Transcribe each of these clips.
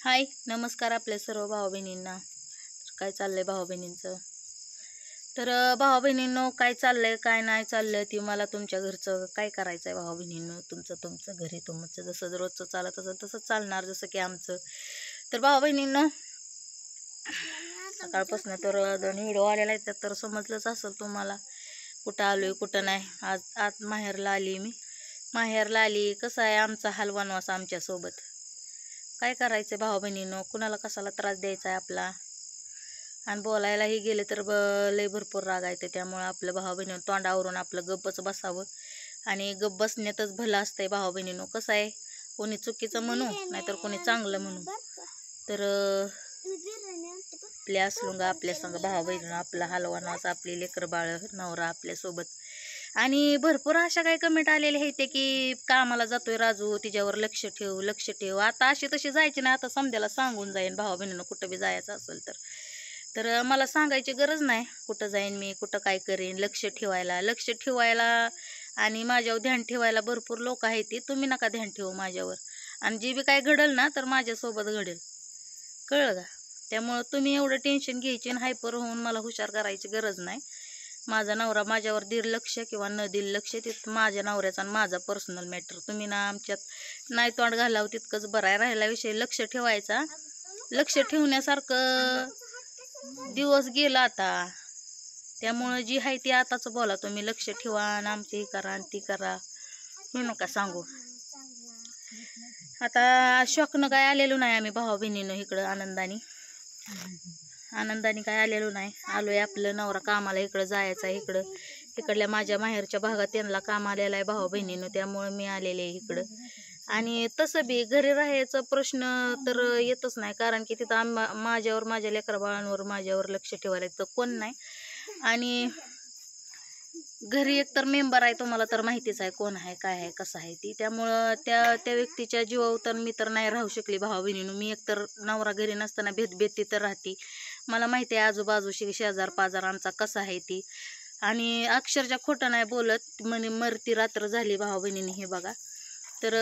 हाय नमस्कार आपल्या सर्व भाऊ बहिणींना। काय चाललंय भाऊ बहिणींचं? तर भाऊ बहिणींनो, काय चाललंय काय नाही चाललंय ती मला तुमच्या घरचं काय करायचं आहे भाऊ बहिणींनो। तुमचं घरी तुमचं जसं रोजचं चालत असं तसंच चालणार, जसं की आमचं। तर भाऊ बहिणींनो, सकाळपासून तर दोन व्हिडिओ आलेला आहे, तर समजलंच असेल तुम्हाला कुठं आलोय कुठं नाही। आज माहेरला आली मी। माहेरला आली, कसं आहे आमचा हलवनवास आमच्यासोबत। काय करायचं भाऊ बहिणींनो, कुणाला कशाला त्रास द्यायचा आहे आपला। आणि बोलायलाही गेले तर लय भरपूर राग येते। त्यामुळे आपलं भाऊ बहिणींनो तोंडावरून आपलं गप्पच बसावं, आणि गप्प बसण्यातच भलं असतंय भाऊ बहिणींनो। कसं आहे, कोणी चुकीचं म्हणू नाहीतर कोणी चांगलं म्हणू, तर आपल्या असलुंगा आपल्या संग भाऊ बहिणींनो आपला हलवणाचा आपली लेकर बाळ नवरा आपल्यासोबत। आणि भरपूर अशा काही कमेंट आलेले आहेत की कामाला जातोय राजू, तिच्यावर लक्ष ठेव लक्ष ठेव। आता अशी तशी जायची नाही, आता समजायला सांगून जाईन भाऊ बहिणींनो कुठं बी जायचं असेल तर मला सांगायची गरज नाही कुठं जाईन मी, कुठं काय करेन। लक्ष ठेवायला आणि माझ्यावर ध्यान ठेवायला भरपूर लोक आहेत ती। तुम्ही नका ध्यान ठेवू माझ्यावर, आणि जे बी काय घडेल ना तर माझ्यासोबत घडेल, कळलं का? त्यामुळं तुम्ही एवढं टेन्शन घ्यायची आणि हायपर होऊन मला हुशार करायची गरज नाही। माझा नवरा माझ्यावर दीर लक्ष किंवा न दिल लक्ष ते माझ्या नवऱ्याचा आणि माझा पर्सनल मॅटर। तुम्ही ना आमच्यात नाही तोंड घालावं तितकंच बरं आहे। राहिला विषय लक्ष ठेवायचा, लक्ष ठेवण्यासारखं दिवस गेला आता। त्यामुळं जी आहे ती आताच बोला तुम्ही, लक्ष ठेवा आणि आमची ही करा आणि ती करा, मी नका सांगू। आता शॉकनं काय आलेलो नाही आम्ही भाऊ बहिणीनं इकडं आनंदाने काय आलेलो नाही। आलोय आपलं नवरा कामाला इकडं जायचं आहे, इकडल्या माझ्या माहेरच्या भागात त्यांना काम आलेला आहे भाऊ बहिणीनं, त्यामुळे मी आलेले आहे इकडं। आणि तसं बी घरी राहायचा प्रश्न तर येतच नाही, कारण की तिथं माझ्यावर माझ्या लेकरा बाळांवर माझ्यावर लक्ष ठेवायला तर कोण नाही। आणि घरी एकतर मेंबर आहे, तुम्हाला तर माहितीच आहे कोण आहे काय आहे कसं आहे ती। त्यामुळं त्या व्यक्तीच्या जीवावर तर मी तर नाही राहू शकली भाऊ बहिणीनं। मी एकतर नवरा घरी नसताना भेती तर राहते, मला माहिती आहे आजूबाजूशी शेजार पाजार आमचा कसा आहे ती। आणि अक्षरशः खोटं नाही बोलत, म्हणे मरती रात्र झाली भाऊ बहिणीने हे बघा। तर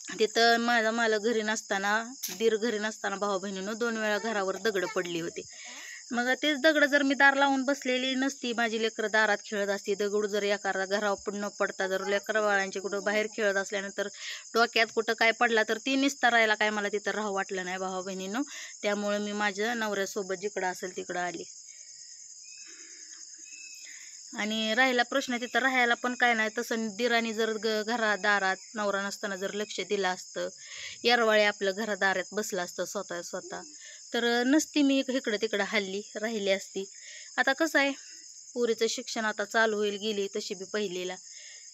तिथं माझा मालक घरी नसताना, दीर घरी नसताना भाऊ बहिणीनं 2 वेळा घरावर दगड पडली होती। मग तेच दगड जर मी दार लावून बसलेली नसती, माझी लेकरं दारात खेळत असती, दगड जर एखादा घरावर न पडता जर लेकरं बाळांची कुठं बाहेर खेळत असल्यानंतर डोक्यात कुठं काय पडला तर ती निस्तारायला काय मला तिथं राहू वाटलं नाही भाऊ बहिणीनं। त्यामुळे मी माझ्या नवऱ्यासोबत जिकडं असेल तिकडं आली। आणि राहिला प्रश्न तिथं राहायला पण काय नाही, तसं दिराने जर दारात नवरा नसताना जर लक्ष दिलं असतं, येरवाळे आपलं घरादारात बसलं असतं स्वतः तर नसती मी इकडं तिकडं राहिली असती। आता कसं आहे, पोरीचं शिक्षण आता चालू होईल, गेली तशी बी पहिलीला,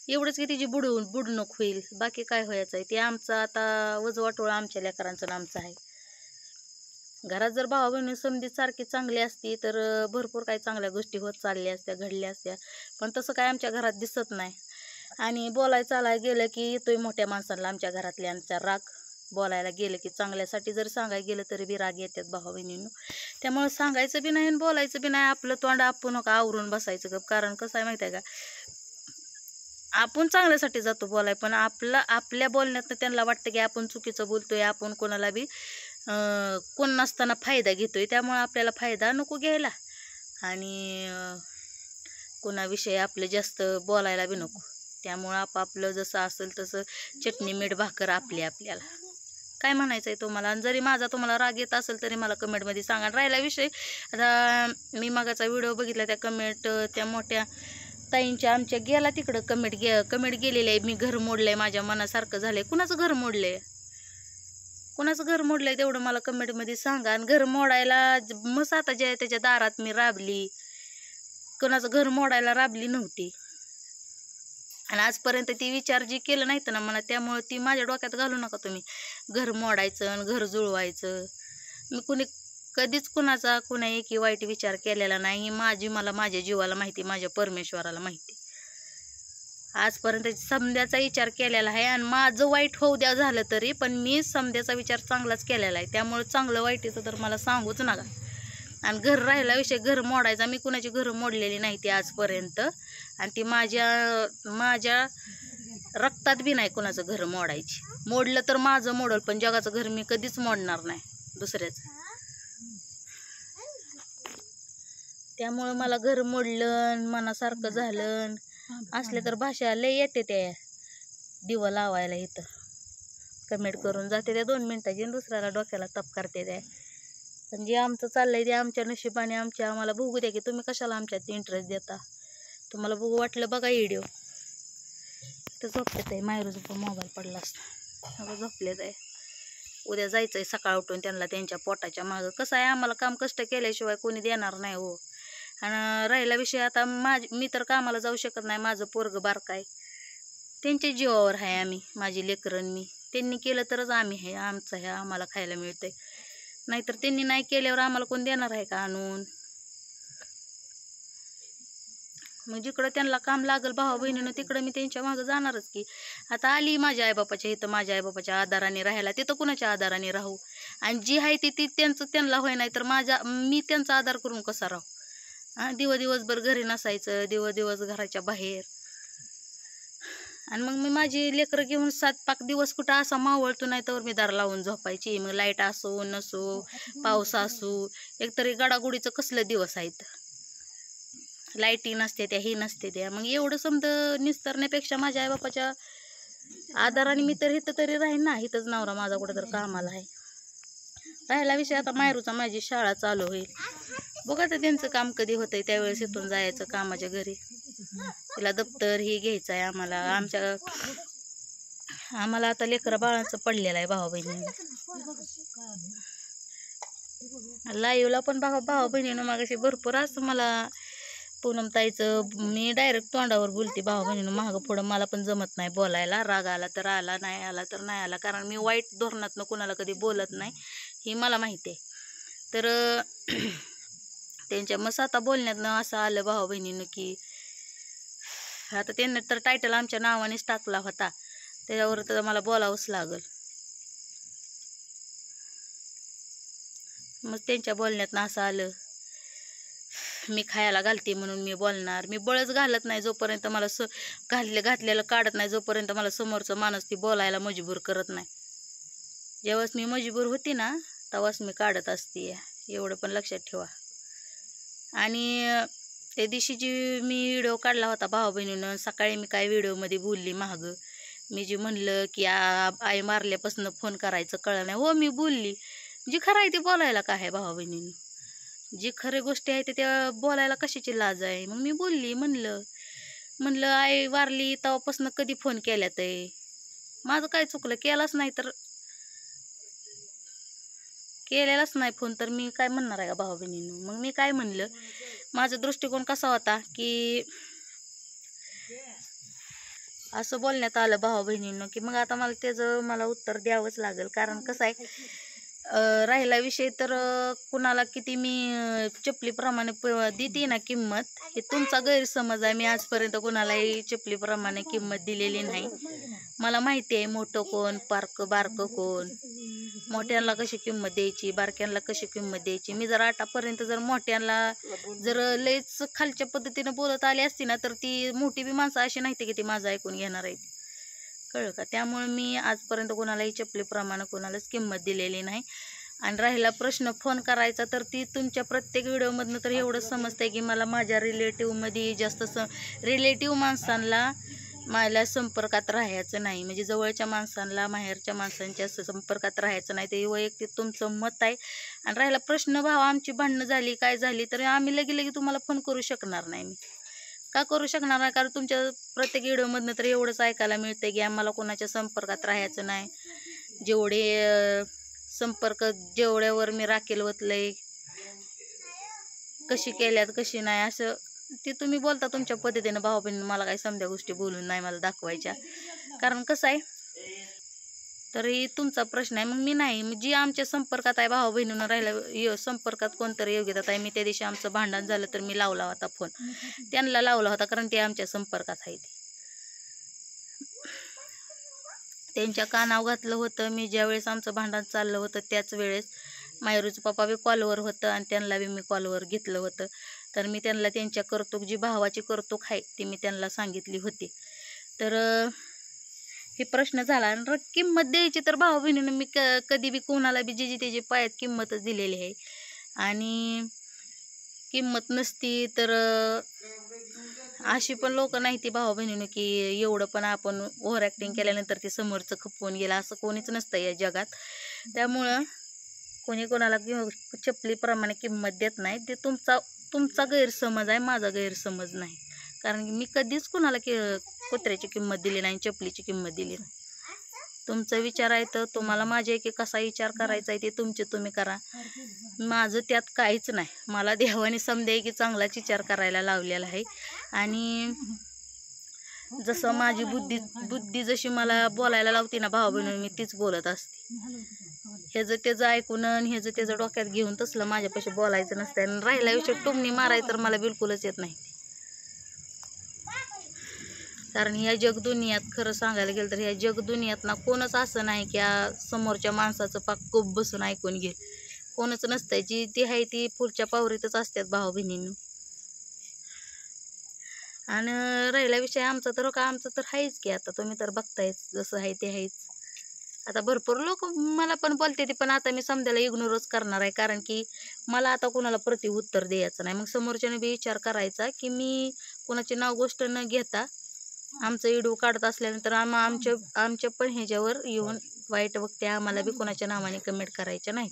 एवढंच की तिची बुडणूक होईल, बाकी काय व्हायचं आहे ते आमचं आता वजवाटोळा आमच्या लेकरांचं आमचं आहे। घरात जर भाऊ बहिणी समधी सारखी चांगली असती तर भरपूर काही चांगल्या गोष्टी होत चालल्या असत्या, घडल्या असत्या, पण तसं काय आमच्या घरात दिसत नाही। आणि चालायला गेलं की येतोय मोठ्या माणसांना आमच्या घरातल्यांचा राग, बोलायला गेलं की चांगल्यासाठी जर सांगायला गेलं तरी बी राग येतात भाऊ बहिणींनो। त्यामुळे सांगायचं बी नाही आणि बोलायचं बी नाही, आपलं तोंड आपण नका आवरून बसायचं गप। कारण कसं आहे माहिती आहे का, आपण चांगल्यासाठी जातो बोलाय, पण आपल्या बोलण्यात त्यांना वाटतं की आपण चुकीचं बोलतोय, आपण कोणाला बी कोण नसताना फायदा घेतोय। त्यामुळे आपल्याला फायदा नको घ्यायला आणि कोणाविषयी आपलं जास्त बोलायला बी नको। त्यामुळं आपापलं जसं असेल तसं चटणी मीठ भाकर आपल्याला काय म्हणायचं आहे तुम्हाला। आणि जरी माझा तुम्हाला राग येत असेल तरी मला कमेंटमध्ये सांगा। राहिला विषय, आता मी मागाचा व्हिडिओ बघितला, त्या कमेंट त्या मोठ्या ताईंच्या आमच्या गेला तिकडं कमेंट गेलेली आहे, मी घर मोडलंय, माझ्या मनासारखं झालंय। कुणाचं घर मोडलंय तेवढं मला कमेंटमध्ये सांगा। आणि घर मोडायला मस्त आता जे त्याच्या दारात मी राबली, कोणाचं घर मोडायला राबली नव्हती। आणि आजपर्यंत ती विचार जी केलं नाही तर ना मला, त्यामुळे ती माझ्या डोक्यात घालू नका तुम्ही, घर मोडायचं आणि घर जुळवायचं। मी कधीच कुणा एकी वाईट विचार केलेला नाही, मला माझ्या जीवाला माहिती, माझ्या परमेश्वराला माहिती। आजपर्यंत समध्याचा विचार केलेला आहे, आणि माझं वाईट होऊ द्या झालं तरी पण मी समध्याचा विचार चांगलाच केलेला आहे। त्यामुळे चांगलं वाईटीचं तर मला सांगूच नका। आणि घर राहिला विषय, घर मोडायचा, मी कुणाची घरं मोडलेली नाही ती आजपर्यंत, आणि ती माझ्या रक्तात बी नाही कुणाचं घर मोडायची। मोडलं तर माझं मोडल, पण जगाचं घर मी कधीच मोडणार नाही दुसऱ्याचं. त्यामुळं मला घर मोडलं, मनासारखं झालं असले तर भाषा लय येते त्या दिवा लावायला. इथं कमेंट करून जाते त्या 2 मिनिटाची, दुसऱ्याला डोक्याला तप करते त्या. पण जे आमचं चाललंय ते आमच्या नशिबाने आम्हाला बघू द्या की तुम्ही कशाला आमच्यात इंटरेस्ट देता. तुम्हाला बघू वाटलं बघा व्हिडिओ. तर झोपलेत आहे, मायरूचा मोबाईल पडला असता, झोपलेत आहे. उद्या जायचंय सकाळ उठून त्यांना त्यांच्या पोटाच्या मागं. कसं आहे, आम्हाला काम कष्ट केल्याशिवाय कोणी देणार नाही हो. आणि राहिला विषय आता मी तर कामाला जाऊ शकत नाही, माझं पोरगं बारकं आहे. त्यांच्या जीवावर आहे आम्ही, माझी लेकरं मी. त्यांनी केलं तरच आम्ही आहे, आमचं हे आम्हाला खायला मिळतंय. नाहीतर त्यांनी नाही केल्यावर आम्हाला कोण देणार आहे का आणून. मग जिकडं त्यांना काम लागल भावा बहिणीनं तिकडं मी त्यांच्या मागं जाणारच की. आता आली माझ्या आईबापाच्या इथं, माझ्या आईबापाच्या आधाराने राहायला, तिथं कुणाच्या आधाराने राहू. आणि जी आहे ती त्यांचं त्यांना होय, नाही तर मी त्यांचा आधार करून कसा राहू. दिवसभर घरी नसायचं, दिवस घराच्या बाहेर. आणि मग मी माझी लेकरं घेऊन 7 पाक दिवस कुठं असा मावळतो नाही तर मी दार लावून झोपायची. मग लाईट असो नसो, पाऊस असो, एकतरी गडागुडीचं कसलं दिवस आहेत. लाईटी नसते त्या, ही नसते त्या. मग एवढं समजा निस्तरण्यापेक्षा माझ्या आईबापाच्या आधाराने मी तर इथं तरी राहीन ना. इथंच नवरा माझा कुठं तर कामाला आहे. राहिला विषय आता मायरूचा, माझी शाळा चालू होईल. बघा तर त्यांचं काम कधी होतंय त्यावेळेस इथून जायचं कामाच्या घरी. तिला दप्तर ही घ्यायचं आहे आम्हाला आता लेकरं बाळांचं पडलेलं आहे भावा बहिणीनं. लाईव्हला पण भावा बहिणीनं मागाशी भरपूर असं मला पूनमताईचं, मी डायरेक्ट तोंडावर बोलते भावा बहिणीनं. मागं पुढं मला पण जमत नाही बोलायला. राग आला तर आला, नाही आला तर नाही आला. कारण मी वाईट धोरणातनं कुणाला कधी बोलत नाही, ही मला माहिती आहे. तर त्यांच्या मग आता बोलण्यातनं असं आलं भावा बहिणीनं की आता त्यांनी तर टायटल आमच्या नावानेच टाकला होता, त्याच्यावर तर मला बोलावंच लागल. मग त्यांच्या बोलण्यातनं असं आलं, मी खायला घालते म्हणून मी बोलणार. मी बळच घालत नाही जोपर्यंत मला घातलेलं काढत नाही, जोपर्यंत मला समोरचं माणूस ती बोलायला मजबूर करत नाही. जेव्हाच मी मजबूर होती ना तेव्हाच मी काढत असते, एवढं पण लक्षात ठेवा. आणि त्या दिवशी जी मी व्हिडिओ काढला होता भावा बहिणीनं, सकाळी मी काय व्हिडिओमध्ये बोलली मागं, मी जे म्हणलं की आई मारल्यापासून फोन करायचं कळलं नाही. हो मी बोलली, जी खरं आहे ते बोलायला काय आहे भावा बहिणीनं. जी खरी गोष्टी आहे त्या बोलायला कशाची लाज आहे. मग मी बोलली, म्हणलं आई वारली तेव्हापासून कधी फोन केल्यात आहे, माझं काय चुकलं. केलेलाच नाही फोन तर मी काय म्हणणार आहे का भावा बहिणीनं. मग मी काय म्हणलं, माझा दृष्टिकोन कसा होता की असं बोलण्यात आलं भावा बहिणीनं की मग आता मला त्याचं उत्तर द्यावंच लागेल. कारण कसं आहे, राहिला विषय तर कुणाला किती मी चपलीप्रमाणे देते ना किंमत, हे तुमचा गैरसमज आहे. मी आजपर्यंत कुणालाही चपलीप्रमाणे किंमत दिलेली नाही. मला माहिती आहे मोठं कोण, बारकं कोण, मोठ्यांना कशी किंमत द्यायची, बारक्यांना कशी किंमत द्यायची. मी जर आतापर्यंत जर मोठ्यांना जर लयच खालच्या पद्धतीनं बोलत आली असती ना, तर ती मोठी बी माणसं अशी नाही की ती माझं ऐकून घेणार आहे, कळलं का. त्यामुळे मी आजपर्यंत कोणालाही चपलीप्रमाणे कोणालाच किंमत दिलेली नाही. आणि राहिला प्रश्न फोन करायचा, तर ती तुमच्या प्रत्येक व्हिडिओमधनं तर एवढं समजतंय की मला माझ्या रिलेटिव्हमध्ये जास्त रिलेटिव्ह माणसांना मला संपर्कात राहायचं नाही. म्हणजे जवळच्या माणसांना, माहेरच्या माणसांच्या संपर्कात राहायचं नाही, ते वैयक्तिक तुमचं मत आहे. आणि राहिला प्रश्न भावा आमची भांडणं झाली काय झाली तर आम्ही लगे तुम्हाला फोन करू शकणार नाही. मी का करू शकणार नाही, कारण तुमच्या प्रत्येक व्हिडिओमधनं तर एवढंच ऐकायला मिळतं की आम्हाला कोणाच्या संपर्कात राहायचं नाही. जेवढ्यावर मी राखेल वतलंय, कशी केल्यात कशी नाही, असं ते तुम्ही बोलता तुमच्या पद्धतीनं भावा बहिणी. मला काही समध्या गोष्टी बोलून नाही मला दाखवायच्या, कारण कसं आहे तरी तुमचा प्रश्न आहे. मग मी नाही, जी आमच्या संपर्कात आहे भावा बहिणीनं राहिला संपर्कात कोणतरी योग्यता आहे. मी त्या दिवशी आमचं भांडण झालं तर मी लावला होता फोन, त्यांना लावला होता, कारण ते आमच्या संपर्कात आहे. त्यांच्या कानावर घातलं होतं मी. ज्यावेळेस आमचं भांडण चाललं होतं त्याच वेळेस मायरूचं पप्पा बी कॉलवर होतं आणि त्यांना बी मी कॉलवर घेतलं होतं. तर मी त्यांना त्यांच्या कर्तुक, जी भावाची कर्तुक आहे ती मी त्यांना सांगितली होती. तर हे प्रश्न झाला. आणि किंमत द्यायची तर भाऊ बहिणीनं मी कधी बी कोणाला बी जी त्याची पायात किंमतच दिलेली आहे. आणि किंमत नसती तर अशी पण लोक नाही ती भाऊ बहिणीनं की एवढं पण आपण ओव्हर ॲक्टिंग केल्यानंतर ते समोरचं खपवून गेलं, असं कोणीच नसतं या जगात. त्यामुळं कोणी कोणाला चपलीप्रमाणे किंमत देत नाही. ते तुमचा गैरसमज आहे, माझा गैरसमज नाही. कारण मी कधीच कोणाला कुत्र्याची किंमत दिली नाही, चपलीची किंमत दिली नाही. तुमचा विचार आहे तर तुम्हाला माझ्या की कसा विचार करायचा आहे ते तुम्ही करा. माझं त्यात काहीच नाही. मला देवाने समजाय की चांगलाच विचार करायला लावलेला आहे. आणि जसं माझी बुद्धी जशी मला बोलायला लावते ना भाऊ बहिणी, मी तीच बोलत असते. ह्याचं त्याचं ऐकून ह्याचं त्याचं डोक्यात घेऊन तसलं माझ्यापाशी बोलायचं नसतं. आणि राहिला विषय टुमणी माराय तर मला बिलकुलच येत नाही. कारण ह्या जगदुनियात खरं सांगायला गेलं तर ह्या जगदुनियात ना कोणच असं नाही की समोरच्या माणसाचं पाक खूप बसून ऐकून घे. कोणच नसतंय. जी ती आहे ती पुढच्या पावरीतच असतात भाऊ बहिणींनी. आणि राहिला विषय आमचा तर आहेच की. आता तुम्ही तर बघतायच जसं आहे ते आहेच. आता भरपूर लोक मला पण बोलते ते, पण आता मी समजायला इग्नोरच करणार आहे. कारण की मला आता कोणाला उत्तर द्यायचं नाही. मग समोरच्याने बी विचार करायचा की मी कोणाची नाव गोष्ट न घेता आमचं व्हिडिओ काढत असल्यानंतर आमच्या पण ह्याच्यावर येऊन वाईट बघते. आम्हाला बी कोणाच्या नावाने कमेंट करायच्या नाही.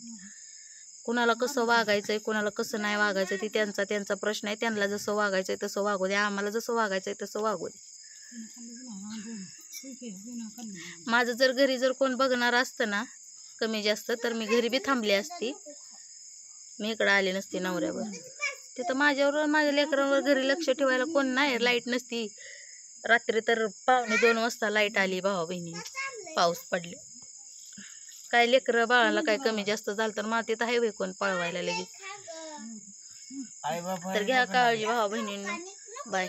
कुणाला कसं वागायचं आहे, कुणाला कसं नाही वागायचं ती त्यांचा प्रश्न आहे. त्यांना जसं वागायचं आहे तसं वागू द्या. आम्हाला जसं वागायचं आहे तसं वागू द्या. माझं जर घरी जर कोण बघणार असतं ना कमी जास्त, तर मी घरी बी थांबली असती. मी इकडं आले नसते नवऱ्यावर. तिथं माझ्या लेकरांवर घरी लक्ष ठेवायला कोण नाही. लाईट नसती. रात्री तर 1:45 वाजता लाईट आली भावा बहिणी. पाऊस पडले. काय लेकरं बाळाला काय कमी जास्त झालं तर मला तिथं हायवे कोण पळवायला लगेच. तर घ्या काळजी भावा बहिणींनो. बाय.